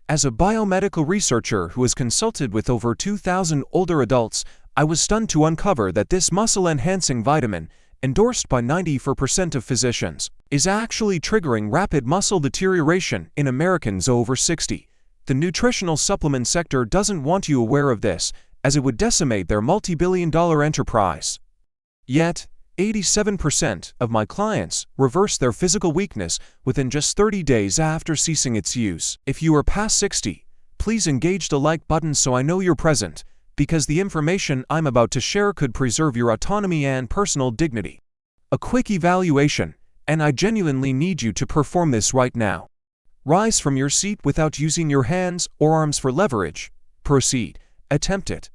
As a biomedical researcher who has consulted with over 2,000 older adults, I was stunned to uncover that this muscle-enhancing vitamin, endorsed by 94% of physicians, is actually triggering rapid muscle deterioration in Americans over 60. The nutritional supplement sector doesn't want you aware of this, as it would decimate their multi-billion-dollar enterprise. Yet, 87% of my clients reverse their physical weakness within just 30 days after ceasing its use. If you are past 60, please engage the like button so I know you're present, because the information I'm about to share could preserve your autonomy and personal dignity. A quick evaluation, and I genuinely need you to perform this right now. Rise from your seat without using your hands or arms for leverage. Proceed. Attempt it.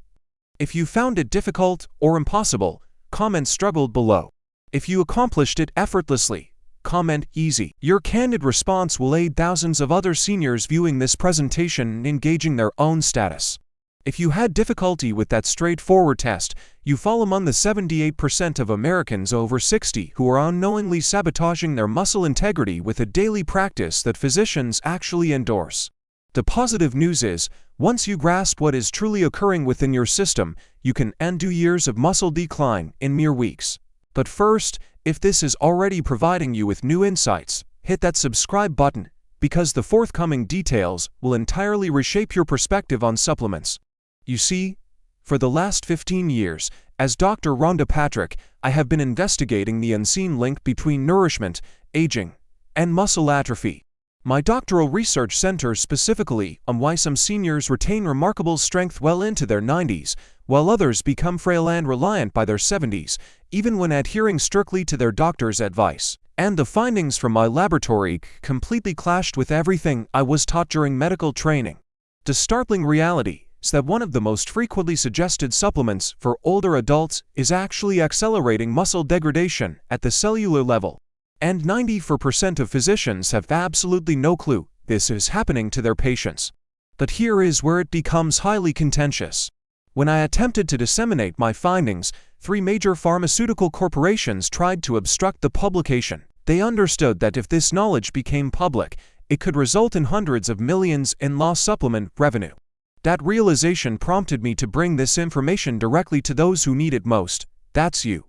If you found it difficult or impossible, comment "struggled" below. If you accomplished it effortlessly, comment "easy." Your candid response will aid thousands of other seniors viewing this presentation in gauging their own status. If you had difficulty with that straightforward test, you fall among the 78% of Americans over 60 who are unknowingly sabotaging their muscle integrity with a daily practice that physicians actually endorse. The positive news is, once you grasp what is truly occurring within your system, you can undo years of muscle decline in mere weeks. But first, if this is already providing you with new insights, hit that subscribe button, because the forthcoming details will entirely reshape your perspective on supplements. You see, for the last 15 years, as Dr. Rhonda Patrick, I have been investigating the unseen link between nourishment, aging, and muscle atrophy. My doctoral research centers specifically on why some seniors retain remarkable strength well into their 90s, while others become frail and reliant by their 70s, even when adhering strictly to their doctor's advice. And the findings from my laboratory completely clashed with everything I was taught during medical training. The startling reality is that one of the most frequently suggested supplements for older adults is actually accelerating muscle degradation at the cellular level. And 94% of physicians have absolutely no clue this is happening to their patients. But here is where it becomes highly contentious. When I attempted to disseminate my findings, 3 major pharmaceutical corporations tried to obstruct the publication. They understood that if this knowledge became public, it could result in hundreds of millions in lost supplement revenue. That realization prompted me to bring this information directly to those who need it most. That's you.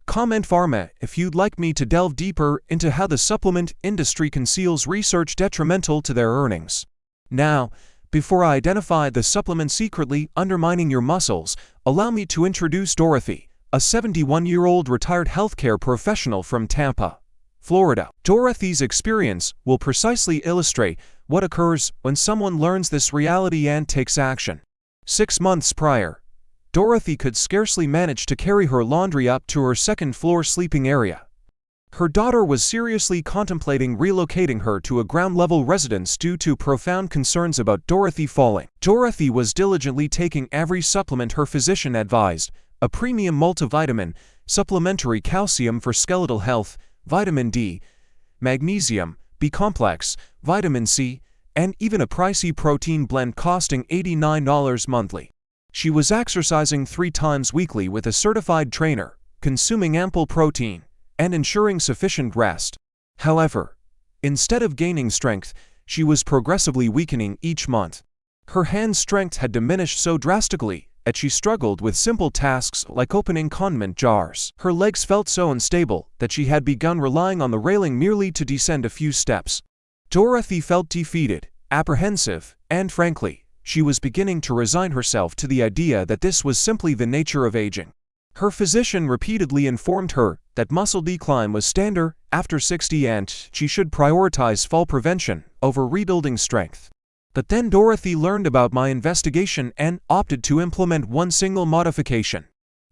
Comment "Pharma" if you'd like me to delve deeper into how the supplement industry conceals research detrimental to their earnings. Now, before I identify the supplement secretly undermining your muscles, allow me to introduce Dorothy, a 71-year-old retired healthcare professional from Tampa, Florida. Dorothy's experience will precisely illustrate what occurs when someone learns this reality and takes action. 6 months prior, Dorothy could scarcely manage to carry her laundry up to her second-floor sleeping area. Her daughter was seriously contemplating relocating her to a ground-level residence due to profound concerns about Dorothy falling. Dorothy was diligently taking every supplement her physician advised: a premium multivitamin, supplementary calcium for skeletal health, vitamin D, magnesium, B-complex, vitamin C, and even a pricey protein blend costing $89 monthly. She was exercising 3 times weekly with a certified trainer, consuming ample protein, and ensuring sufficient rest. However, instead of gaining strength, she was progressively weakening each month. Her hand strength had diminished so drastically that she struggled with simple tasks like opening condiment jars. Her legs felt so unstable that she had begun relying on the railing merely to descend a few steps. Dorothy felt defeated, apprehensive, and frankly, she was beginning to resign herself to the idea that this was simply the nature of aging. Her physician repeatedly informed her that muscle decline was standard after 60 and she should prioritize fall prevention over rebuilding strength. But then Dorothy learned about my investigation and opted to implement one single modification.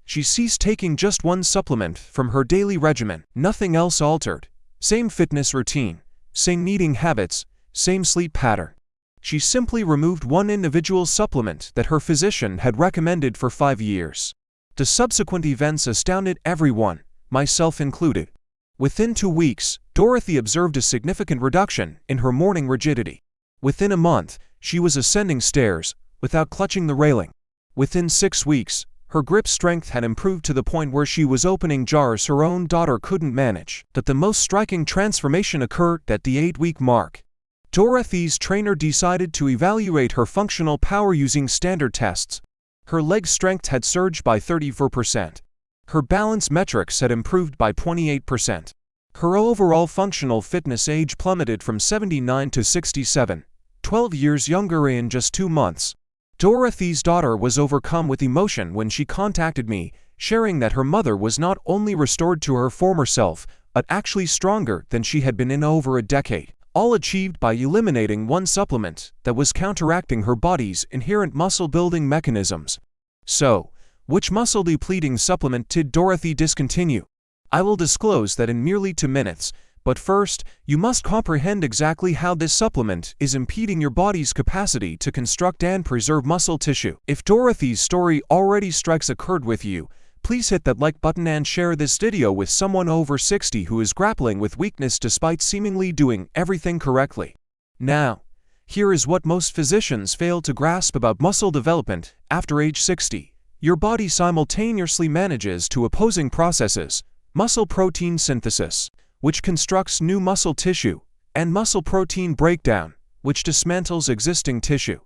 She ceased taking just one supplement from her daily regimen. Nothing else altered. Same fitness routine, same eating habits, same sleep pattern. She simply removed one individual supplement that her physician had recommended for 5 years. The subsequent events astounded everyone, myself included. Within 2 weeks, Dorothy observed a significant reduction in her morning rigidity. Within a month, she was ascending stairs without clutching the railing. Within 6 weeks, her grip strength had improved to the point where she was opening jars her own daughter couldn't manage. But the most striking transformation occurred at the 8-week mark. Dorothy's trainer decided to evaluate her functional power using standard tests. Her leg strength had surged by 34%. Her balance metrics had improved by 28%. Her overall functional fitness age plummeted from 79 to 67, 12 years younger in just 2 months. Dorothy's daughter was overcome with emotion when she contacted me, sharing that her mother was not only restored to her former self, but actually stronger than she had been in over a decade, all achieved by eliminating one supplement that was counteracting her body's inherent muscle-building mechanisms. So, which muscle-depleting supplement did Dorothy discontinue? I will disclose that in merely 2 minutes, but first, you must comprehend exactly how this supplement is impeding your body's capacity to construct and preserve muscle tissue. If Dorothy's story already strikes a chord with you, please hit that like button and share this video with someone over 60 who is grappling with weakness despite seemingly doing everything correctly. Now, here is what most physicians fail to grasp about muscle development after age 60. Your body simultaneously manages two opposing processes: muscle protein synthesis, which constructs new muscle tissue, and muscle protein breakdown, which dismantles existing tissue.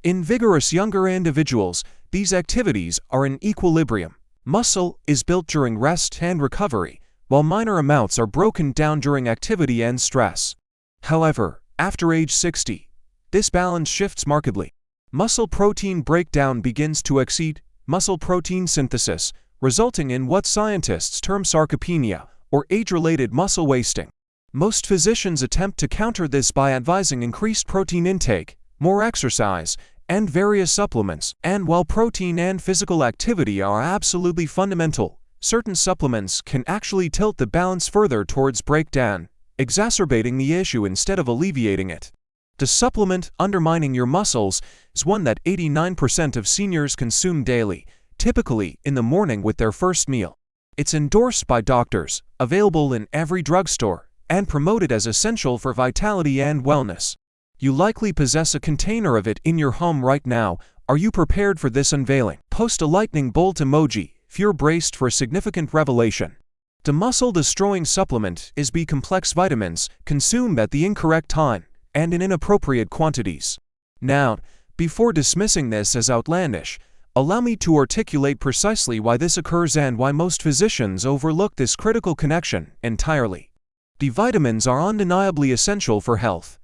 In vigorous younger individuals, these activities are in equilibrium. Muscle is built during rest and recovery, while minor amounts are broken down during activity and stress. However, after age 60, this balance shifts markedly. Muscle protein breakdown begins to exceed muscle protein synthesis, resulting in what scientists term sarcopenia, or age-related muscle wasting. Most physicians attempt to counter this by advising increased protein intake, more exercise, and various supplements. And while protein and physical activity are absolutely fundamental, certain supplements can actually tilt the balance further towards breakdown, exacerbating the issue instead of alleviating it. The supplement undermining your muscles is one that 89% of seniors consume daily, typically in the morning with their first meal. It's endorsed by doctors, available in every drugstore, and promoted as essential for vitality and wellness. You likely possess a container of it in your home right now. Are you prepared for this unveiling? Post a lightning bolt emoji if you're braced for a significant revelation. The muscle-destroying supplement is B-complex vitamins consumed at the incorrect time and in inappropriate quantities. Now, before dismissing this as outlandish, allow me to articulate precisely why this occurs and why most physicians overlook this critical connection entirely. The vitamins are undeniably essential for health.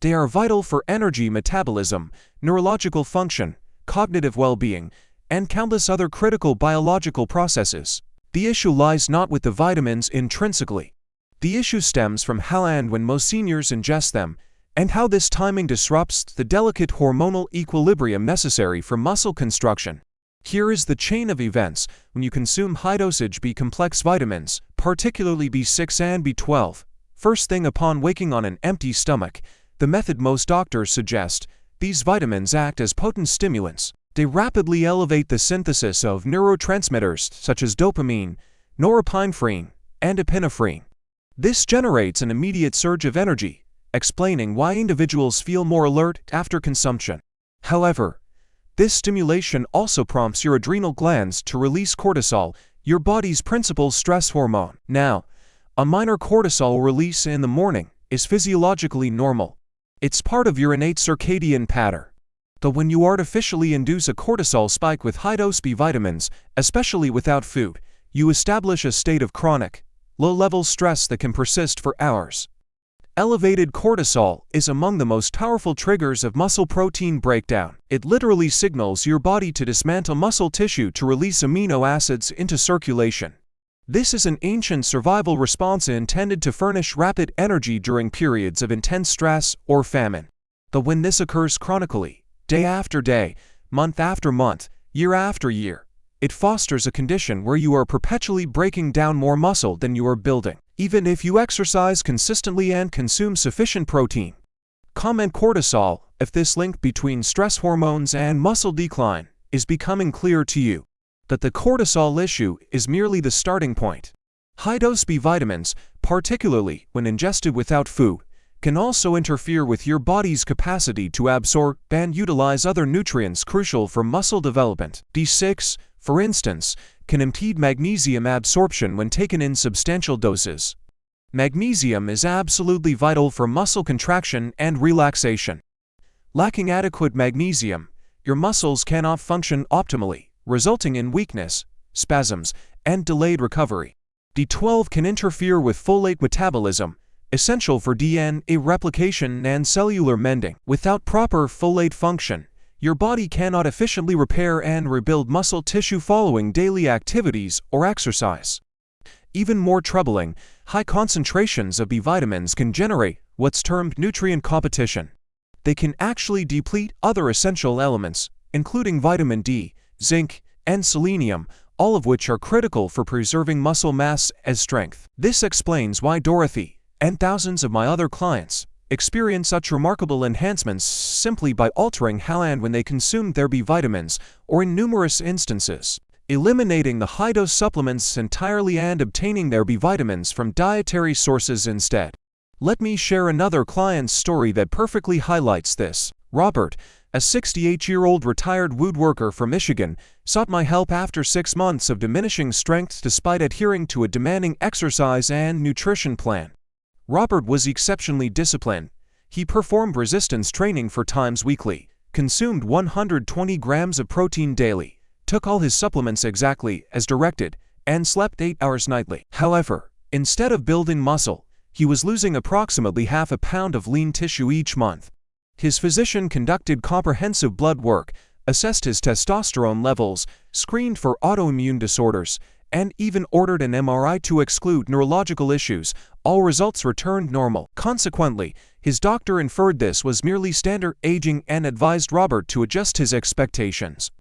They are vital for energy metabolism, neurological function, cognitive well-being, and countless other critical biological processes. The issue lies not with the vitamins intrinsically. The issue stems from how and when most seniors ingest them, and how this timing disrupts the delicate hormonal equilibrium necessary for muscle construction. Here is the chain of events when you consume high-dosage B-complex vitamins, particularly B6 and B12. First thing upon waking on an empty stomach, the method most doctors suggest, these vitamins act as potent stimulants. They rapidly elevate the synthesis of neurotransmitters such as dopamine, norepinephrine, and epinephrine. This generates an immediate surge of energy, explaining why individuals feel more alert after consumption. However, this stimulation also prompts your adrenal glands to release cortisol, your body's principal stress hormone. Now, a minor cortisol release in the morning is physiologically normal. It's part of your innate circadian pattern. But when you artificially induce a cortisol spike with high-dose B vitamins, especially without food, you establish a state of chronic, low-level stress that can persist for hours. Elevated cortisol is among the most powerful triggers of muscle protein breakdown. It literally signals your body to dismantle muscle tissue to release amino acids into circulation. This is an ancient survival response intended to furnish rapid energy during periods of intense stress or famine. But when this occurs chronically, day after day, month after month, year after year, it fosters a condition where you are perpetually breaking down more muscle than you are building, even if you exercise consistently and consume sufficient protein. Comment cortisol if this link between stress hormones and muscle decline is becoming clear to you. But the cortisol issue is merely the starting point. High-dose B vitamins, particularly when ingested without food, can also interfere with your body's capacity to absorb and utilize other nutrients crucial for muscle development. B6, for instance, can impede magnesium absorption when taken in substantial doses. Magnesium is absolutely vital for muscle contraction and relaxation. Lacking adequate magnesium, your muscles cannot function optimally, resulting in weakness, spasms, and delayed recovery. B12 can interfere with folate metabolism, essential for DNA replication and cellular mending. Without proper folate function, your body cannot efficiently repair and rebuild muscle tissue following daily activities or exercise. Even more troubling, high concentrations of B vitamins can generate what's termed nutrient competition. They can actually deplete other essential elements, including vitamin D, zinc, and selenium, all of which are critical for preserving muscle mass as strength. This explains why Dorothy, and thousands of my other clients, experience such remarkable enhancements simply by altering how and when they consumed their B vitamins, or in numerous instances, eliminating the high-dose supplements entirely and obtaining their B vitamins from dietary sources instead. Let me share another client's story that perfectly highlights this. Robert, a 68-year-old retired woodworker from Michigan, sought my help after 6 months of diminishing strength despite adhering to a demanding exercise and nutrition plan. Robert was exceptionally disciplined. He performed resistance training 4 times weekly, consumed 120 grams of protein daily, took all his supplements exactly as directed, and slept 8 hours nightly. However, instead of building muscle, he was losing approximately half a pound of lean tissue each month. His physician conducted comprehensive blood work, assessed his testosterone levels, screened for autoimmune disorders, and even ordered an MRI to exclude neurological issues. All results returned normal. Consequently, his doctor inferred this was merely standard aging and advised Robert to adjust his expectations.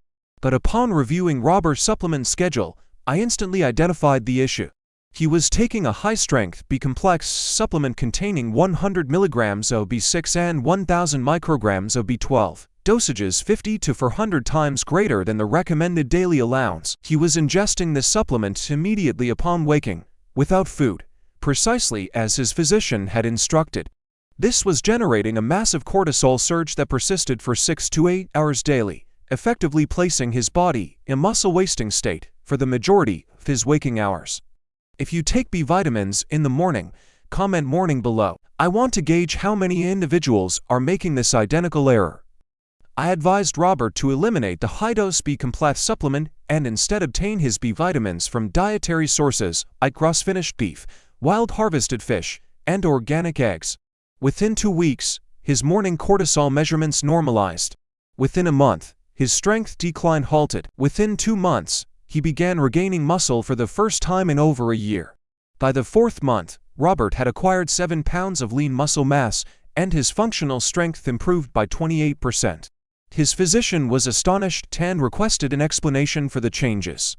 But upon reviewing Robert's supplement schedule, I instantly identified the issue. He was taking a high-strength B-complex supplement containing 100 milligrams of B6 and 1,000 micrograms of B12. Dosages 50 to 400 times greater than the recommended daily allowance. He was ingesting this supplement immediately upon waking, without food, precisely as his physician had instructed. This was generating a massive cortisol surge that persisted for 6 to 8 hours daily, effectively placing his body in a muscle-wasting state for the majority of his waking hours. If you take B vitamins in the morning, comment morning below. I want to gauge how many individuals are making this identical error. I advised Robert to eliminate the high-dose B-complex supplement and instead obtain his B vitamins from dietary sources like cross-finished beef, wild-harvested fish, and organic eggs. Within 2 weeks, his morning cortisol measurements normalized. Within a month, his strength decline halted. Within 2 months, he began regaining muscle for the first time in over a year. By the 4th month, Robert had acquired 7 pounds of lean muscle mass, and his functional strength improved by 28%. His physician was astonished and requested an explanation for the changes.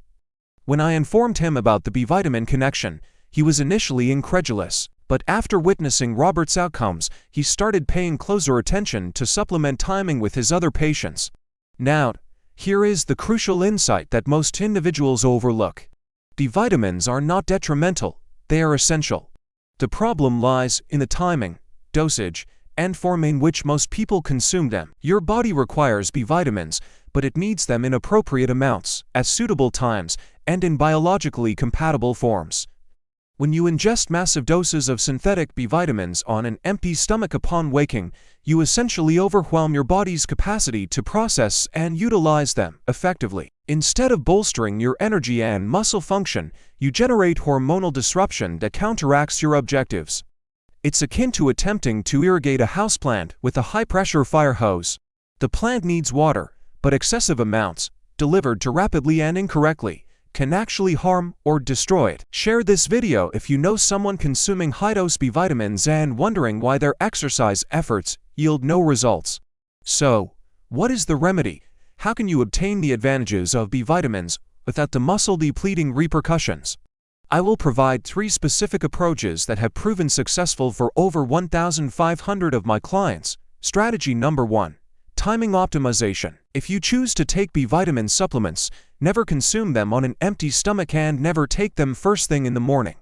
When I informed him about the B vitamin connection, he was initially incredulous, but after witnessing Robert's outcomes, he started paying closer attention to supplement timing with his other patients. Now, here is the crucial insight that most individuals overlook. B vitamins are not detrimental, they are essential. The problem lies in the timing, dosage, and form in which most people consume them. Your body requires B vitamins, but it needs them in appropriate amounts, at suitable times, and in biologically compatible forms. When you ingest massive doses of synthetic B vitamins on an empty stomach upon waking, you essentially overwhelm your body's capacity to process and utilize them effectively. Instead of bolstering your energy and muscle function, you generate hormonal disruption that counteracts your objectives. It's akin to attempting to irrigate a houseplant with a high-pressure fire hose. The plant needs water, but excessive amounts, delivered too rapidly and incorrectly, can actually harm or destroy it. Share this video if you know someone consuming high-dose B vitamins and wondering why their exercise efforts yield no results. So, what is the remedy? How can you obtain the advantages of B vitamins without the muscle-depleting repercussions? I will provide 3 specific approaches that have proven successful for over 1,500 of my clients. Strategy number 1. Timing optimization. If you choose to take B vitamin supplements, never consume them on an empty stomach and never take them first thing in the morning.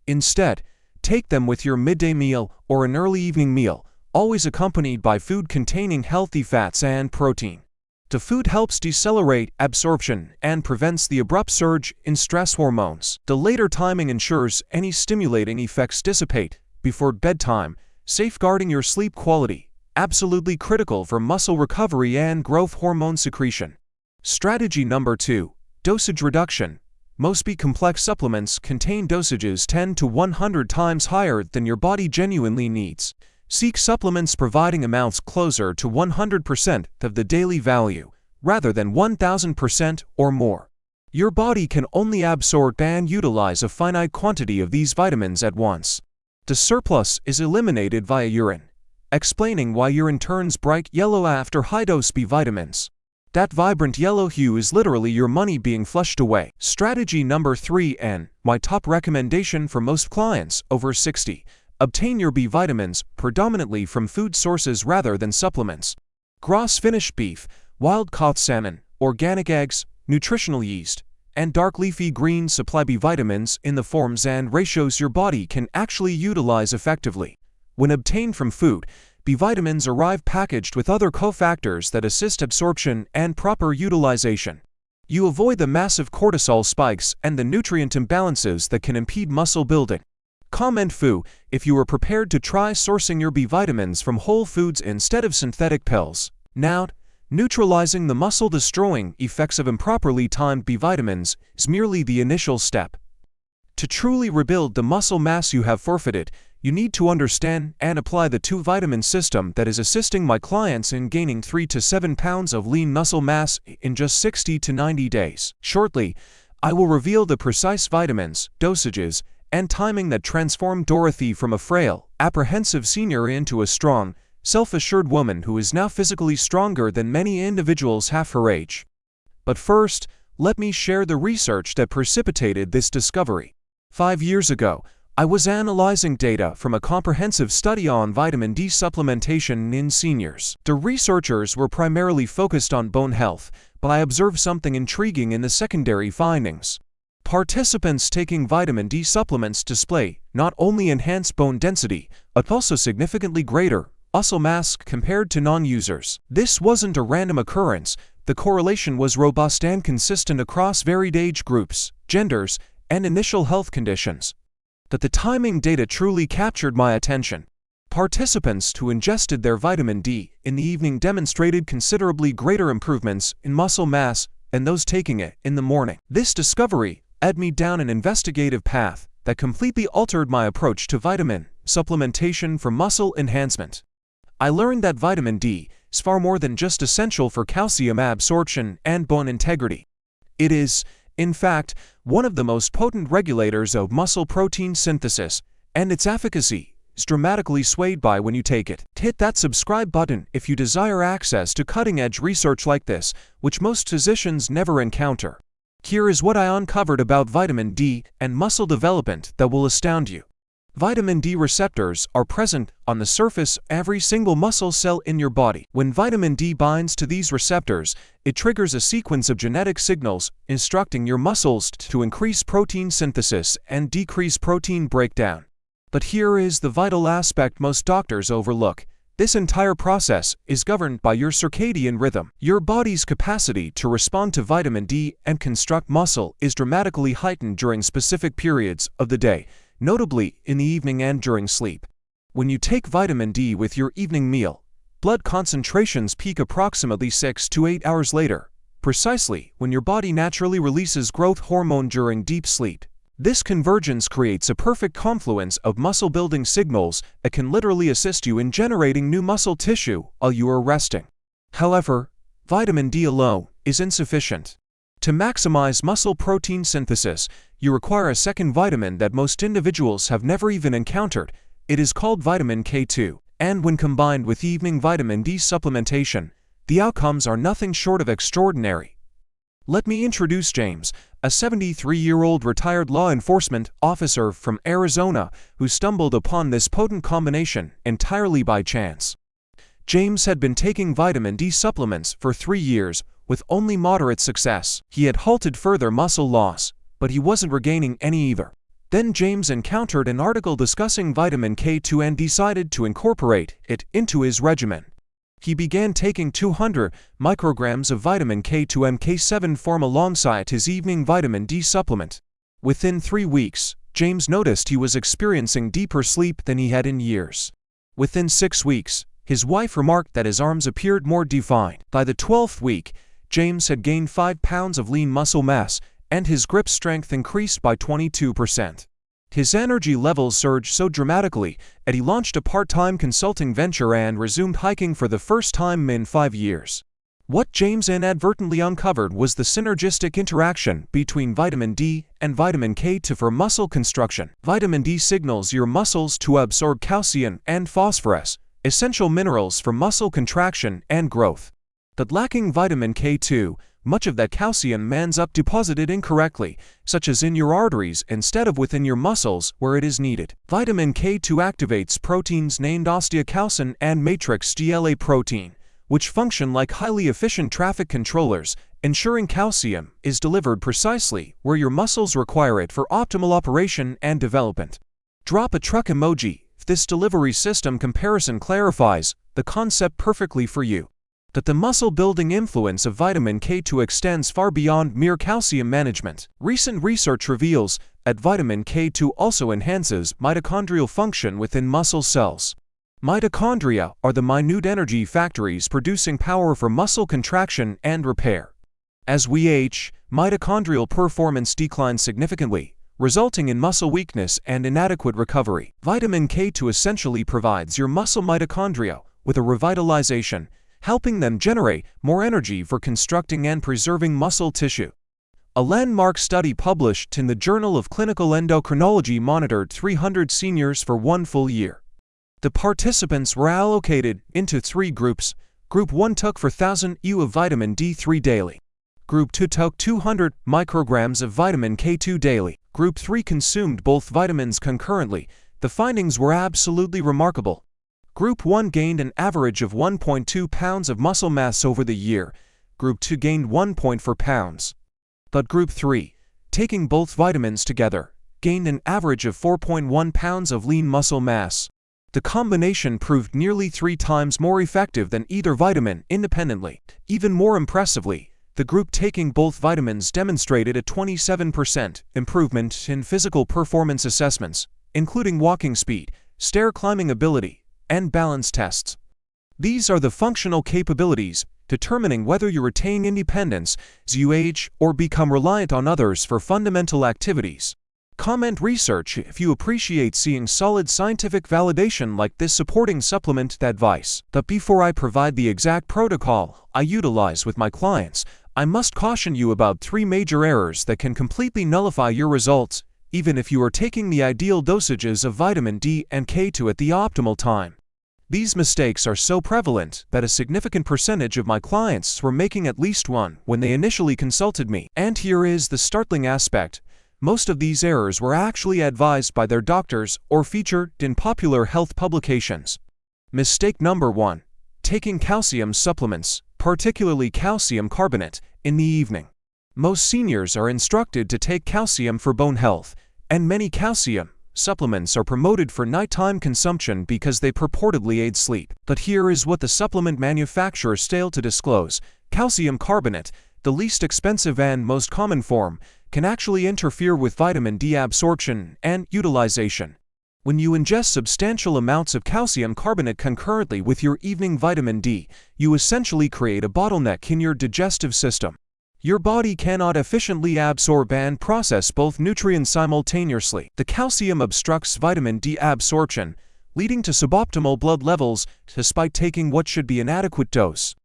Instead, take them with your midday meal or an early evening meal, always accompanied by food containing healthy fats and protein. The food helps decelerate absorption and prevents the abrupt surge in stress hormones. The later timing ensures any stimulating effects dissipate before bedtime, safeguarding your sleep quality, absolutely critical for muscle recovery and growth hormone secretion. Strategy number 2. Dosage reduction. Most B-complex supplements contain dosages 10 to 100 times higher than your body genuinely needs. Seek supplements providing amounts closer to 100% of the daily value, rather than 1000% or more. Your body can only absorb and utilize a finite quantity of these vitamins at once. The surplus is eliminated via urine, explaining why urine turns bright yellow after high-dose B vitamins. That vibrant yellow hue is literally your money being flushed away. Strategy number 3 and my top recommendation for most clients over 60. Obtain your B vitamins predominantly from food sources rather than supplements. Grass-finished beef, wild-caught salmon, organic eggs, nutritional yeast, and dark leafy greens supply B vitamins in the forms and ratios your body can actually utilize effectively. When obtained from food, B vitamins arrive packaged with other cofactors that assist absorption and proper utilization. You avoid the massive cortisol spikes and the nutrient imbalances that can impede muscle building. Comment Fu if you are prepared to try sourcing your B vitamins from whole foods instead of synthetic pills. Now, neutralizing the muscle-destroying effects of improperly timed B vitamins is merely the initial step. To truly rebuild the muscle mass you have forfeited, you need to understand and apply the 2-vitamin system that is assisting my clients in gaining 3 to 7 pounds of lean muscle mass in just 60 to 90 days. Shortly, I will reveal the precise vitamins, dosages, and timing that transformed Dorothy from a frail, apprehensive senior into a strong, self-assured woman who is now physically stronger than many individuals half her age. But first, let me share the research that precipitated this discovery. 5 years ago, I was analyzing data from a comprehensive study on vitamin D supplementation in seniors. The researchers were primarily focused on bone health, but I observed something intriguing in the secondary findings. Participants taking vitamin D supplements display not only enhanced bone density, but also significantly greater muscle mass compared to non-users. This wasn't a random occurrence. The correlation was robust and consistent across varied age groups, genders, and initial health conditions. That the timing data truly captured my attention. Participants who ingested their vitamin D in the evening demonstrated considerably greater improvements in muscle mass than those taking it in the morning. This discovery led me down an investigative path that completely altered my approach to vitamin supplementation for muscle enhancement. I learned that vitamin D is far more than just essential for calcium absorption and bone integrity. It is, in fact, one of the most potent regulators of muscle protein synthesis, and its efficacy is dramatically swayed by when you take it. Hit that subscribe button if you desire access to cutting-edge research like this, which most physicians never encounter. Here is what I uncovered about vitamin D and muscle development that will astound you. Vitamin D receptors are present on the surface of every single muscle cell in your body. When vitamin D binds to these receptors, it triggers a sequence of genetic signals instructing your muscles to increase protein synthesis and decrease protein breakdown. But here is the vital aspect most doctors overlook. This entire process is governed by your circadian rhythm. Your body's capacity to respond to vitamin D and construct muscle is dramatically heightened during specific periods of the day, notably in the evening and during sleep. When you take vitamin D with your evening meal, blood concentrations peak approximately 6 to 8 hours later, precisely when your body naturally releases growth hormone during deep sleep. This convergence creates a perfect confluence of muscle-building signals that can literally assist you in generating new muscle tissue while you are resting. However, vitamin D alone is insufficient. To maximize muscle protein synthesis, you require a second vitamin that most individuals have never even encountered. It is called vitamin K2, and when combined with evening vitamin D supplementation, the outcomes are nothing short of extraordinary. Let me introduce James, a 73-year-old retired law enforcement officer from Arizona who stumbled upon this potent combination entirely by chance. James had been taking vitamin D supplements for 3 years with only moderate success. He had halted further muscle loss, but he wasn't regaining any either. Then James encountered an article discussing vitamin K2 and decided to incorporate it into his regimen. He began taking 200 micrograms of vitamin K2 MK7 form alongside his evening vitamin D supplement. Within 3 weeks, James noticed he was experiencing deeper sleep than he had in years. Within 6 weeks, his wife remarked that his arms appeared more defined. By the 12th week, James had gained 5 pounds of lean muscle mass, and his grip strength increased by 22%. His energy levels surged so dramatically that he launched a part-time consulting venture and resumed hiking for the first time in 5 years. What James inadvertently uncovered was the synergistic interaction between vitamin D and vitamin K2 for muscle construction. Vitamin D signals your muscles to absorb calcium and phosphorus, essential minerals for muscle contraction and growth. But lacking vitamin K2, much of that calcium ends up deposited incorrectly, such as in your arteries instead of within your muscles where it is needed. Vitamin K2 activates proteins named osteocalcin and matrix GLA protein, which function like highly efficient traffic controllers, ensuring calcium is delivered precisely where your muscles require it for optimal operation and development. Drop a truck emoji if this delivery system comparison clarifies the concept perfectly for you. That the muscle-building influence of vitamin K2 extends far beyond mere calcium management. Recent research reveals that vitamin K2 also enhances mitochondrial function within muscle cells. Mitochondria are the minute energy factories producing power for muscle contraction and repair. As we age, mitochondrial performance declines significantly, resulting in muscle weakness and inadequate recovery. Vitamin K2 essentially provides your muscle mitochondria with a revitalization, helping them generate more energy for constructing and preserving muscle tissue. A landmark study published in the Journal of Clinical Endocrinology monitored 300 seniors for 1 full year. The participants were allocated into 3 groups. Group 1 took 4,000 IU of vitamin D3 daily. Group 2 took 200 micrograms of vitamin K2 daily. Group 3 consumed both vitamins concurrently. The findings were absolutely remarkable. Group 1 gained an average of 1.2 pounds of muscle mass over the year. Group 2 gained 1.4 pounds. But Group 3, taking both vitamins together, gained an average of 4.1 pounds of lean muscle mass. The combination proved nearly 3 times more effective than either vitamin independently. Even more impressively, the group taking both vitamins demonstrated a 27% improvement in physical performance assessments, including walking speed, stair climbing ability, and balance tests. These are the functional capabilities determining whether you retain independence as you age or become reliant on others for fundamental activities. Comment research if you appreciate seeing solid scientific validation like this supporting supplement advice. But before I provide the exact protocol I utilize with my clients, I must caution you about 3 major errors that can completely nullify your results, even if you are taking the ideal dosages of vitamin D and K2 at the optimal time. These mistakes are so prevalent that a significant percentage of my clients were making at least one when they initially consulted me. And here is the startling aspect. Most of these errors were actually advised by their doctors or featured in popular health publications. Mistake number 1. Taking calcium supplements, particularly calcium carbonate, in the evening. Most seniors are instructed to take calcium for bone health, and many calcium supplements are promoted for nighttime consumption because they purportedly aid sleep. But here is what the supplement manufacturers fail to disclose. Calcium carbonate, the least expensive and most common form, can actually interfere with vitamin D absorption and utilization. When you ingest substantial amounts of calcium carbonate concurrently with your evening vitamin D, you essentially create a bottleneck in your digestive system. Your body cannot efficiently absorb and process both nutrients simultaneously. The calcium obstructs vitamin D absorption, leading to suboptimal blood levels despite taking what should be an adequate dose.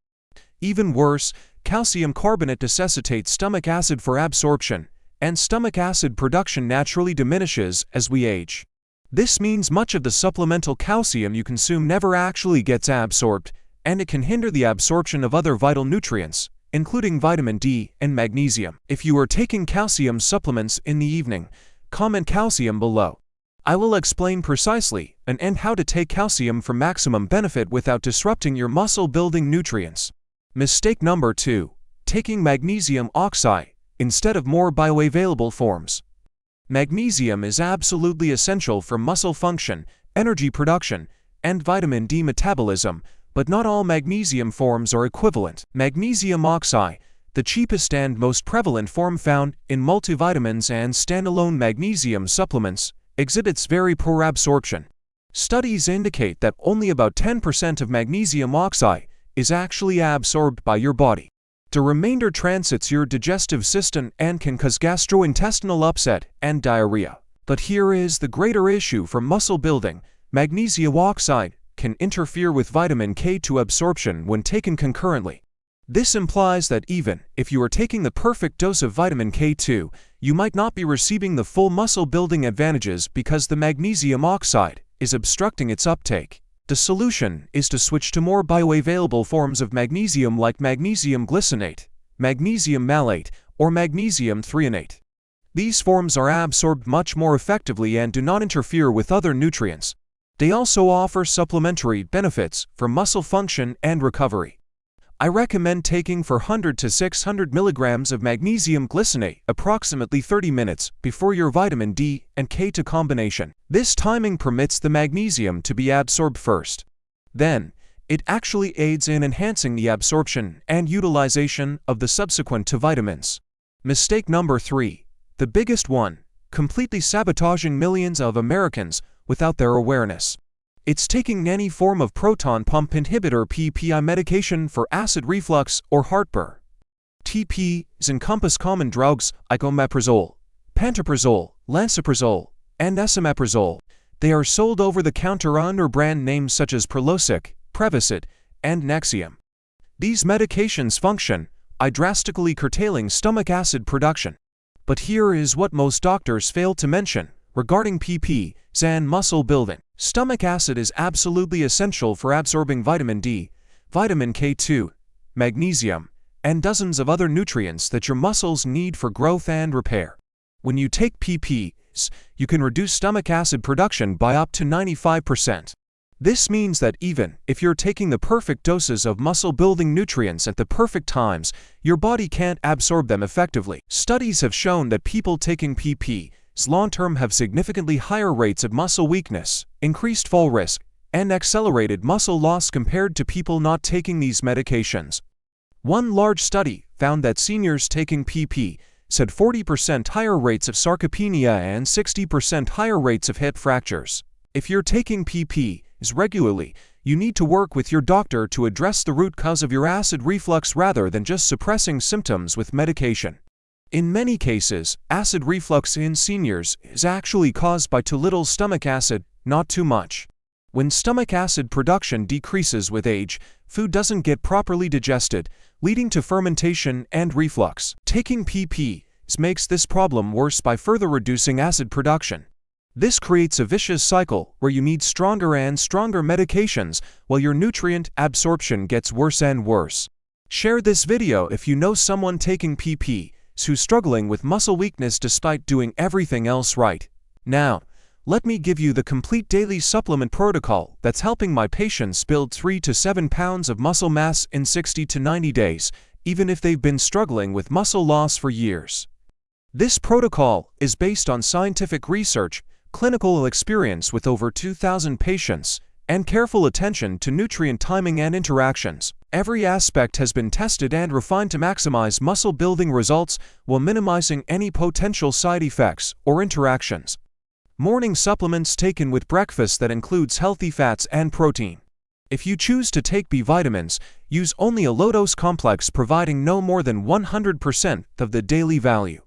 Even worse, calcium carbonate necessitates stomach acid for absorption, and stomach acid production naturally diminishes as we age. This means much of the supplemental calcium you consume never actually gets absorbed, and it can hinder the absorption of other vital nutrients, including vitamin D and magnesium. If you are taking calcium supplements in the evening, comment calcium below. I will explain precisely and how to take calcium for maximum benefit without disrupting your muscle-building nutrients. Mistake number 2. Taking magnesium oxide instead of more bioavailable forms. Magnesium is absolutely essential for muscle function, energy production, and vitamin D metabolism, But not all magnesium forms are equivalent. Magnesium oxide, the cheapest and most prevalent form found in multivitamins and standalone magnesium supplements, exhibits very poor absorption. Studies indicate that only about 10% of magnesium oxide is actually absorbed by your body. The remainder transits your digestive system and can cause gastrointestinal upset and diarrhea. But here is the greater issue for muscle building. Magnesium oxide can interfere with vitamin K2 absorption when taken concurrently. This implies that even if you are taking the perfect dose of vitamin K2, you might not be receiving the full muscle building advantages because the magnesium oxide is obstructing its uptake. The solution is to switch to more bioavailable forms of magnesium like magnesium glycinate, magnesium malate, or magnesium threonate. These forms are absorbed much more effectively and do not interfere with other nutrients. They also offer supplementary benefits for muscle function and recovery. I recommend taking 400 to 600 milligrams of magnesium glycinate approximately 30 minutes before your vitamin D and K2 combination. This timing permits the magnesium to be absorbed first. Then, it actually aids in enhancing the absorption and utilization of the subsequent two vitamins. Mistake number 3, the biggest one, completely sabotaging millions of Americans without their awareness. It's taking any form of proton pump inhibitor PPI medication for acid reflux or heartburn. TPs encompass common drugs like omeprazole, pantoprazole, lansoprazole, and esomeprazole. They are sold over the counter under brand names such as Prilosec, Prevacid, and Nexium. These medications function by drastically curtailing stomach acid production. But here is what most doctors fail to mention regarding PPs and muscle building. Stomach acid is absolutely essential for absorbing vitamin D, vitamin K2, magnesium, and dozens of other nutrients that your muscles need for growth and repair. When you take PPs, you can reduce stomach acid production by up to 95%. This means that even if you're taking the perfect doses of muscle-building nutrients at the perfect times, your body can't absorb them effectively. Studies have shown that people taking PPs long-term have significantly higher rates of muscle weakness, increased fall risk, and accelerated muscle loss compared to people not taking these medications. One large study found that seniors taking PPs had 40% higher rates of sarcopenia and 60% higher rates of hip fractures. If you're taking PPs regularly, you need to work with your doctor to address the root cause of your acid reflux rather than just suppressing symptoms with medication. In many cases, acid reflux in seniors is actually caused by too little stomach acid, not too much. When stomach acid production decreases with age, food doesn't get properly digested, leading to fermentation and reflux. Taking PPs makes this problem worse by further reducing acid production. This creates a vicious cycle where you need stronger and stronger medications while your nutrient absorption gets worse and worse. Share this video if you know someone taking PPs who's struggling with muscle weakness despite doing everything else right. Now, let me give you the complete daily supplement protocol that's helping my patients build 3 to 7 pounds of muscle mass in 60 to 90 days, even if they've been struggling with muscle loss for years. This protocol is based on scientific research, clinical experience with over 2,000 patients, and careful attention to nutrient timing and interactions. Every aspect has been tested and refined to maximize muscle-building results while minimizing any potential side effects or interactions. Morning supplements taken with breakfast that includes healthy fats and protein. If you choose to take B vitamins, use only a low-dose complex providing no more than 100% of the daily value.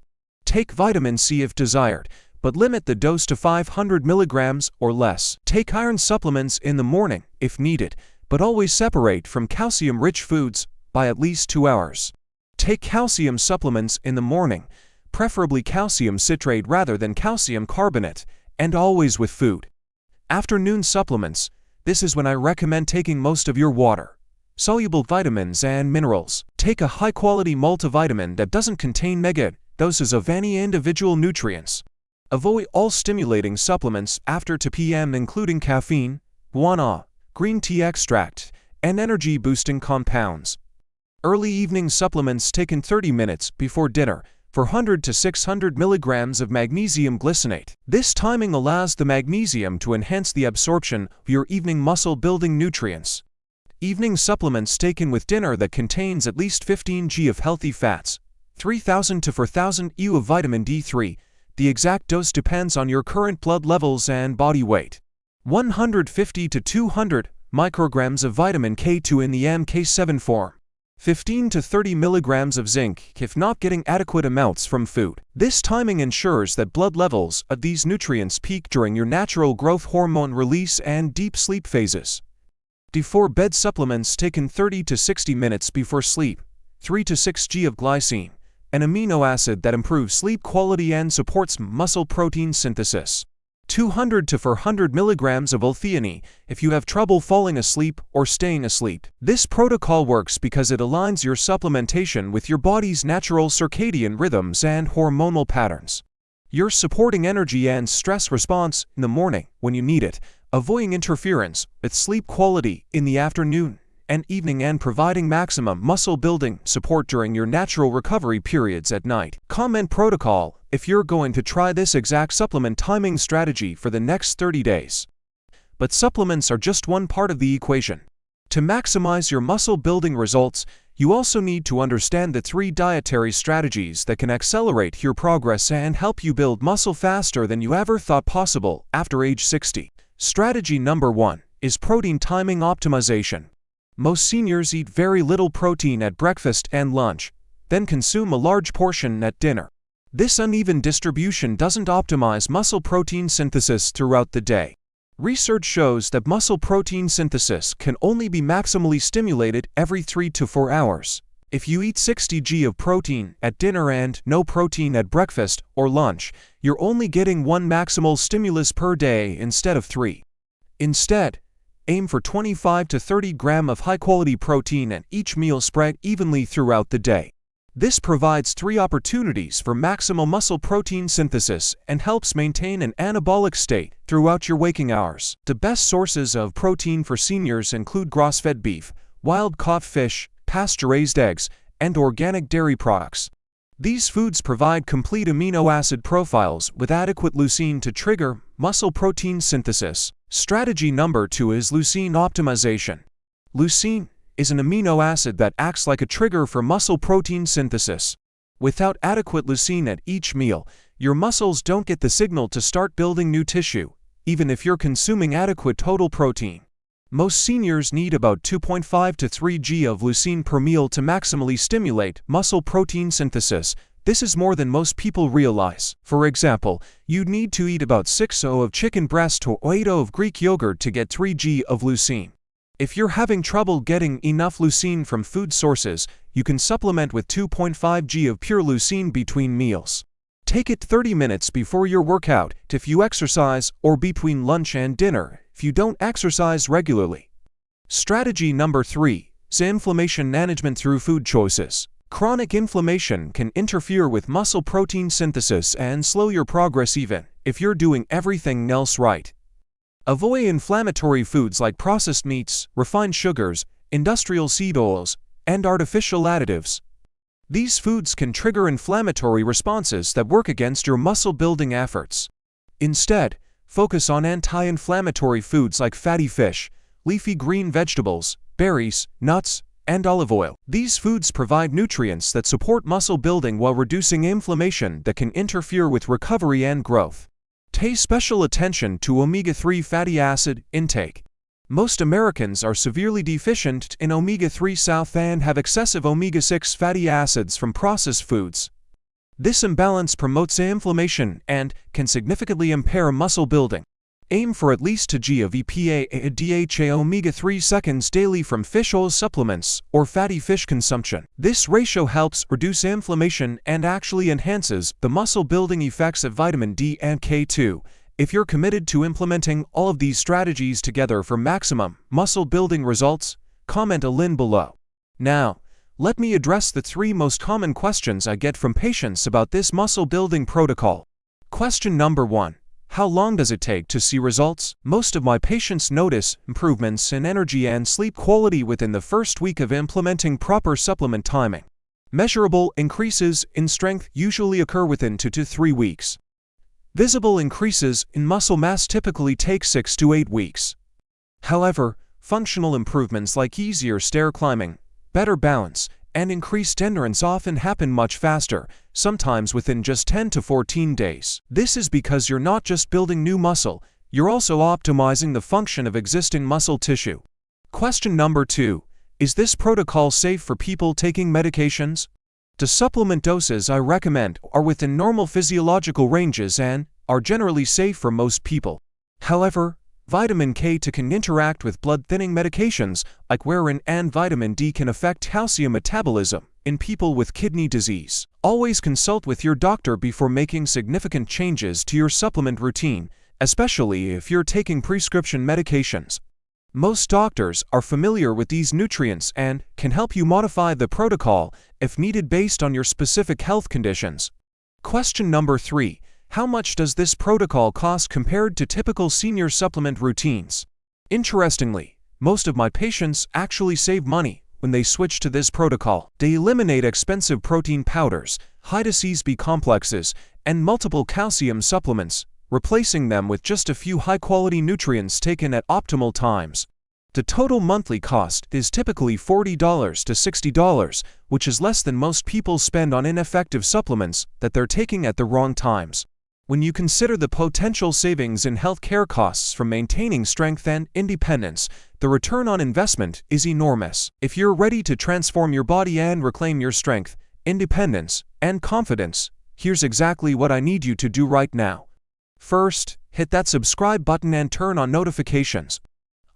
Take vitamin C if desired, but limit the dose to 500 milligrams or less. Take iron supplements in the morning if needed, but always separate from calcium-rich foods by at least 2 hours. Take calcium supplements in the morning, preferably calcium citrate rather than calcium carbonate, and always with food. Afternoon supplements, this is when I recommend taking most of your water, soluble vitamins and minerals. Take a high-quality multivitamin that doesn't contain mega doses of any individual nutrients. Avoid all stimulating supplements after 2 p.m. including caffeine, guarana, green tea extract, and energy-boosting compounds. Early evening supplements taken 30 minutes before dinner, 400 to 600 milligrams of magnesium glycinate. This timing allows the magnesium to enhance the absorption of your evening muscle-building nutrients. Evening supplements taken with dinner that contains at least 15 g of healthy fats, 3,000 to 4,000 u of vitamin D3. The exact dose depends on your current blood levels and body weight. 150 to 200 micrograms of vitamin K2 in the MK7 form. 15 to 30 milligrams of zinc if not getting adequate amounts from food. This timing ensures that blood levels of these nutrients peak during your natural growth hormone release and deep sleep phases. Before bed supplements taken 30 to 60 minutes before sleep. 3 to 6 g of glycine, an amino acid that improves sleep quality and supports muscle protein synthesis. 200 to 400 milligrams of L-theanine if you have trouble falling asleep or staying asleep. This protocol works because it aligns your supplementation with your body's natural circadian rhythms and hormonal patterns. You're supporting energy and stress response in the morning when you need it, avoiding interference with sleep quality in the afternoon and evening, and providing maximum muscle building support during your natural recovery periods at night. Comment protocol if you're going to try this exact supplement timing strategy for the next 30 days. But supplements are just one part of the equation. To maximize your muscle building results, you also need to understand the 3 dietary strategies that can accelerate your progress and help you build muscle faster than you ever thought possible after age 60. Strategy number 1 is protein timing optimization. Most seniors eat very little protein at breakfast and lunch, then consume a large portion at dinner. This uneven distribution doesn't optimize muscle protein synthesis throughout the day. Research shows that muscle protein synthesis can only be maximally stimulated every 3 to 4 hours. If you eat 60 g of protein at dinner and no protein at breakfast or lunch, you're only getting 1 maximal stimulus per day instead of 3. Instead, aim for 25 to 30 grams of high-quality protein at each meal spread evenly throughout the day. This provides 3 opportunities for maximal muscle protein synthesis and helps maintain an anabolic state throughout your waking hours. The best sources of protein for seniors include grass-fed beef, wild-caught fish, pasture-raised eggs, and organic dairy products. These foods provide complete amino acid profiles with adequate leucine to trigger muscle protein synthesis. Strategy number 2 is leucine optimization. Leucine is an amino acid that acts like a trigger for muscle protein synthesis. Without adequate leucine at each meal, your muscles don't get the signal to start building new tissue, even if you're consuming adequate total protein. Most seniors need about 2.5 to 3 g of leucine per meal to maximally stimulate muscle protein synthesis. This is more than most people realize. For example, you'd need to eat about 6 oz of chicken breast or 8 oz of Greek yogurt to get 3 g of leucine. If you're having trouble getting enough leucine from food sources, you can supplement with 2.5 g of pure leucine between meals. Take it 30 minutes before your workout if you exercise, or between lunch and dinner if you don't exercise regularly. Strategy number 3 is inflammation management through food choices. Chronic inflammation can interfere with muscle protein synthesis and slow your progress even if you're doing everything else right. Avoid inflammatory foods like processed meats, refined sugars, industrial seed oils, and artificial additives. These foods can trigger inflammatory responses that work against your muscle-building efforts. Instead, focus on anti-inflammatory foods like fatty fish, leafy green vegetables, berries, nuts, and olive oil. These foods provide nutrients that support muscle building while reducing inflammation that can interfere with recovery and growth. Pay special attention to omega-3 fatty acid intake. Most Americans are severely deficient in omega-3 and have excessive omega-6 fatty acids from processed foods. This imbalance promotes inflammation and can significantly impair muscle building. Aim for at least 2 g of EPA and DHA omega-3 seconds daily from fish oil supplements or fatty fish consumption. This ratio helps reduce inflammation and actually enhances the muscle-building effects of vitamin D and K2. If you're committed to implementing all of these strategies together for maximum muscle-building results, comment a link below. Now, let me address the 3 most common questions I get from patients about this muscle-building protocol. Question number 1. How long does it take to see results? Most of my patients notice improvements in energy and sleep quality within the first week of implementing proper supplement timing. Measurable increases in strength usually occur within 2 to 3 weeks. Visible increases in muscle mass typically take 6 to 8 weeks. However, Functional improvements like easier stair climbing, better balance, and increased endurance often happen much faster, sometimes within just 10 to 14 days. This is because you're not just building new muscle, you're also optimizing the function of existing muscle tissue. Question number 2. Is this protocol safe for people taking medications? The supplement doses I recommend are within normal physiological ranges and are generally safe for most people. However, vitamin K2 can interact with blood-thinning medications like wherein and vitamin D can affect calcium metabolism in people with kidney disease. Always consult with your doctor before making significant changes to your supplement routine, especially if you're taking prescription medications. Most doctors are familiar with these nutrients and can help you modify the protocol if needed based on your specific health conditions. Question number 3. How much does this protocol cost compared to typical senior supplement routines? Interestingly, most of my patients actually save money when they switch to this protocol. They eliminate expensive protein powders, high-dose B complexes, and multiple calcium supplements, replacing them with just a few high-quality nutrients taken at optimal times. The total monthly cost is typically $40 to $60, which is less than most people spend on ineffective supplements that they're taking at the wrong times. When you consider the potential savings in healthcare costs from maintaining strength and independence, the return on investment is enormous. If you're ready to transform your body and reclaim your strength, independence, and confidence, here's exactly what I need you to do right now. First, hit that subscribe button and turn on notifications.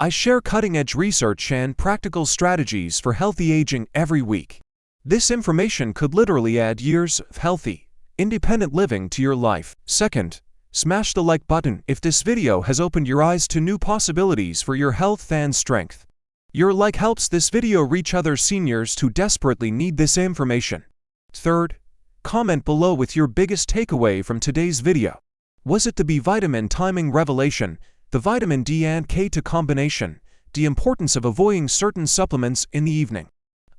I share cutting-edge research and practical strategies for healthy aging every week. This information could literally add years of healthy, independent living to your life. Second, smash the like button if this video has opened your eyes to new possibilities for your health and strength. Your like helps this video reach other seniors who desperately need this information. Third, comment below with your biggest takeaway from today's video. Was it the B vitamin timing revelation, the vitamin D and K2 combination, the importance of avoiding certain supplements in the evening?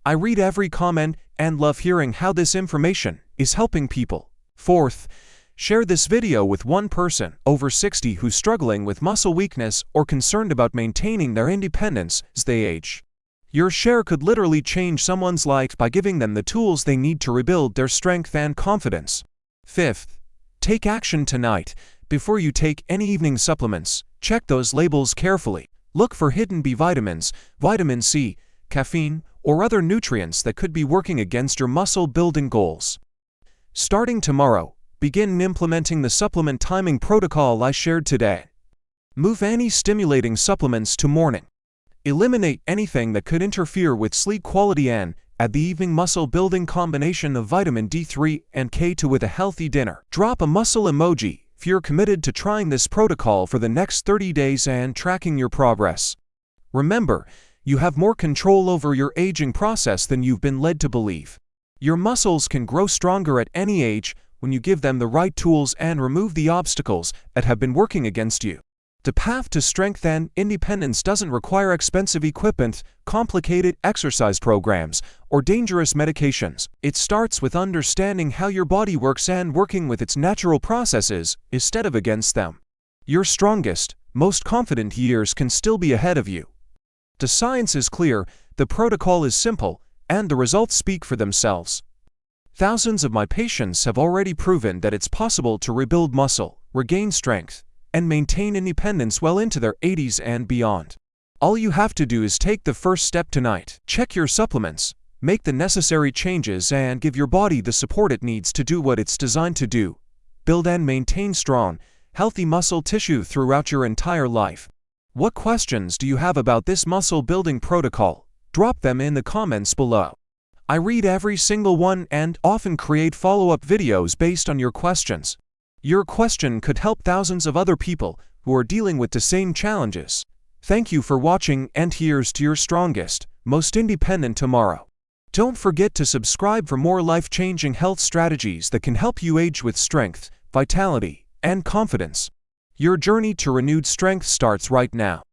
I read every comment and love hearing how this information is helping people. Fourth, share this video with one person over 60 who's struggling with muscle weakness or concerned about maintaining their independence as they age. Your share could literally change someone's life by giving them the tools they need to rebuild their strength and confidence. Fifth, take action tonight. Before you take any evening supplements, check those labels carefully. Look for hidden B vitamins, vitamin C, caffeine, or other nutrients that could be working against your muscle-building goals. Starting tomorrow, begin implementing the supplement timing protocol I shared today. Move any stimulating supplements to morning. Eliminate anything that could interfere with sleep quality and add the evening muscle-building combination of vitamin D3 and K2 with a healthy dinner. Drop a muscle emoji if you're committed to trying this protocol for the next 30 days and tracking your progress. Remember, you have more control over your aging process than you've been led to believe. Your muscles can grow stronger at any age when you give them the right tools and remove the obstacles that have been working against you. The path to strength and independence doesn't require expensive equipment, complicated exercise programs, or dangerous medications. It starts with understanding how your body works and working with its natural processes instead of against them. Your strongest, most confident years can still be ahead of you. The science is clear, the protocol is simple, and the results speak for themselves. Thousands of my patients have already proven that it's possible to rebuild muscle, regain strength, and maintain independence well into their 80s and beyond. All you have to do is take the first step tonight. Check your supplements, make the necessary changes, and give your body the support it needs to do what it's designed to do. Build and maintain strong, healthy muscle tissue throughout your entire life. What questions do you have about this muscle-building protocol? Drop them in the comments below. I read every single one and often create follow-up videos based on your questions. Your question could help thousands of other people who are dealing with the same challenges. Thank you for watching, and here's to your strongest, most independent tomorrow. Don't forget to subscribe for more life-changing health strategies that can help you age with strength, vitality, and confidence. Your journey to renewed strength starts right now.